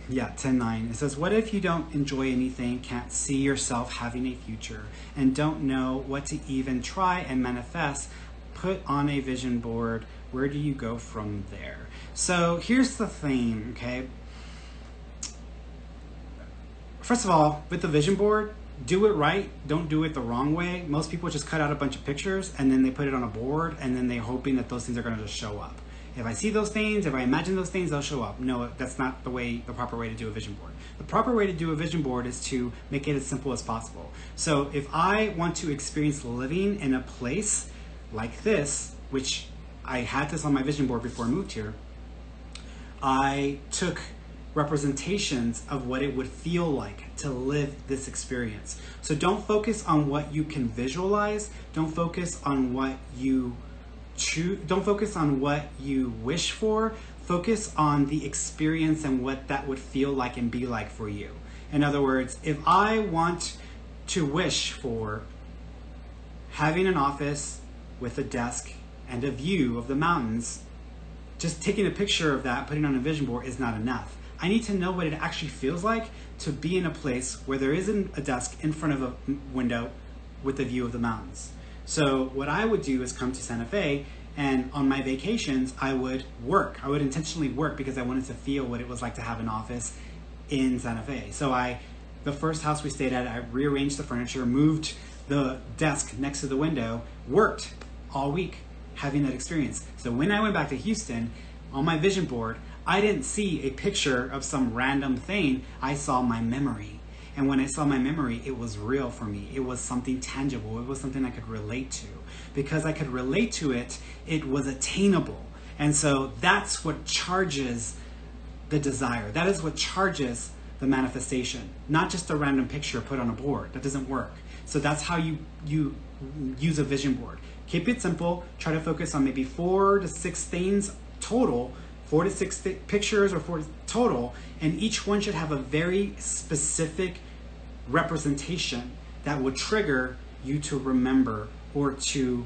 Yeah, 10:9. It says, what if you don't enjoy anything, can't see yourself having a future, and don't know what to even try and manifest? Put on a vision board. Where do you go from there? So here's the thing, okay? First of all, with the vision board, do it right. Don't do it the wrong way. Most people just cut out a bunch of pictures and then they put it on a board and then they're hoping that those things are going to just show up. If I see those things, if I imagine those things, they'll show up. No, that's not the proper way to do a vision board. The proper way to do a vision board is to make it as simple as possible. So if I want to experience living in a place like this, which I had this on my vision board before I moved here, I took representations of what it would feel like to live this experience. So don't focus on what you can visualize. Don't focus on what you choose. Don't focus on what you wish for. Focus on the experience and what that would feel like and be like for you. In other words, if I want to wish for having an office with a desk and a view of the mountains, just taking a picture of that, putting it on a vision board is not enough. I need to know what it actually feels like to be in a place where there isn't a desk in front of a window with a view of the mountains. So what I would do is come to Santa Fe, and on my vacations, I would work. I would intentionally work because I wanted to feel what it was like to have an office in Santa Fe. So the first house we stayed at, I rearranged the furniture, moved the desk next to the window, worked all week having that experience. So when I went back to Houston, on my vision board, I didn't see a picture of some random thing. I saw my memory. And when I saw my memory, it was real for me. It was something tangible. It was something I could relate to. Because I could relate to it, it was attainable. And so that's what charges the desire. That is what charges the manifestation. Not just a random picture put on a board. That doesn't work. So that's how you use a vision board. Keep it simple. Try to focus on maybe 4 to 6 things total, 4 to 6 pictures or 4 total, and each one should have a very specific representation that would trigger you to remember or to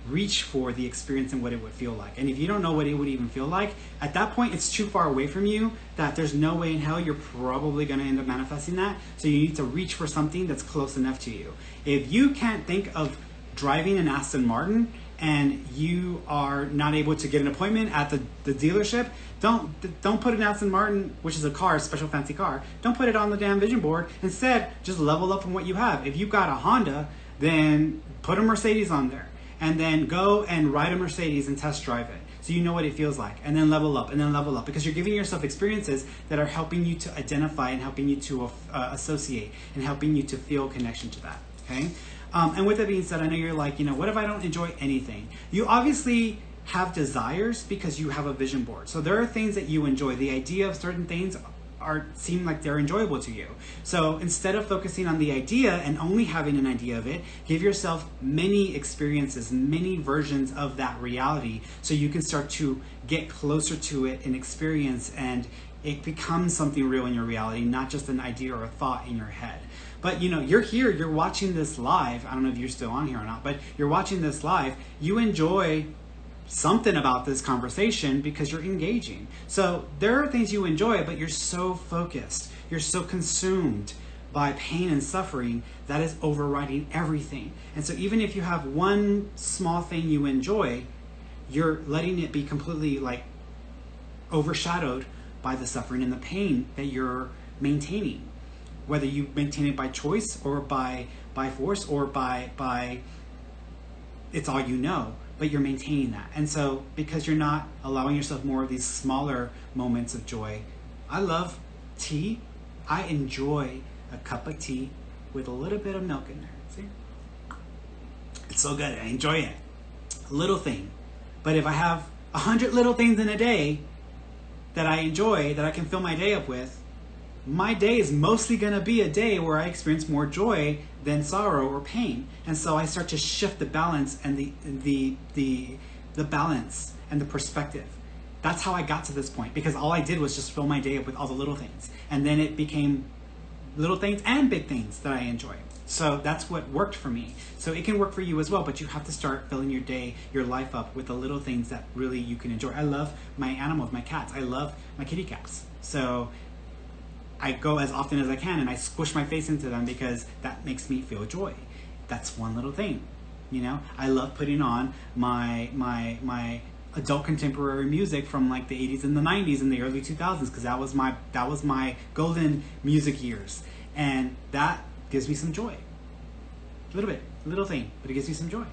reach for the experience and what it would feel like. And if you don't know what it would even feel like, at that point it's too far away from you that there's no way in hell you're probably going to end up manifesting that. So you need to reach for something that's close enough to you. If you can't think of driving an Aston Martin and you are not able to get an appointment at the dealership, don't put an Aston Martin, which is a car, a special fancy car, don't put it on the damn vision board. Instead, just level up on what you have. If you've got a Honda, then put a Mercedes on there and then go and ride a Mercedes and test drive it so you know what it feels like, and then level up and then level up, because you're giving yourself experiences that are helping you to identify and helping you to associate and helping you to feel connection to that, okay? And with that being said, I know you're like, what if I don't enjoy anything? You obviously have desires because you have a vision board. So there are things that you enjoy. The idea of certain things seem like they're enjoyable to you. So instead of focusing on the idea and only having an idea of it, give yourself many experiences, many versions of that reality so you can start to get closer to it and experience, and it becomes something real in your reality, not just an idea or a thought in your head. But you're here, you're watching this live. I don't know if you're still on here or not, but you're watching this live. You enjoy something about this conversation because you're engaging. So there are things you enjoy, but you're so focused, you're so consumed by pain and suffering that is overriding everything. And so even if you have one small thing you enjoy, you're letting it be completely overshadowed by the suffering and the pain that you're maintaining. Whether you maintain it by choice or by force or by it's all you know, but you're maintaining that. And so because you're not allowing yourself more of these smaller moments of joy. I love tea. I enjoy a cup of tea with a little bit of milk in there. See? It's so good. I enjoy it. A little thing. But if I have 100 little things in a day that I enjoy, that I can fill my day up with, my day is mostly going to be a day where I experience more joy than sorrow or pain. And so I start to shift the balance and the balance and the perspective. That's how I got to this point, because all I did was just fill my day up with all the little things. And then it became little things and big things that I enjoy. So that's what worked for me. So it can work for you as well, but you have to start filling your day, your life up with the little things that really you can enjoy. I love my animals, my cats. I love my kitty cats. So I go as often as I can and I squish my face into them because that makes me feel joy. That's one little thing. You know, I love putting on my adult contemporary music from like the 80s and the 90s and the early 2000s, because that was my golden music years, and that gives me some joy. A little bit, a little thing, but it gives me some joy.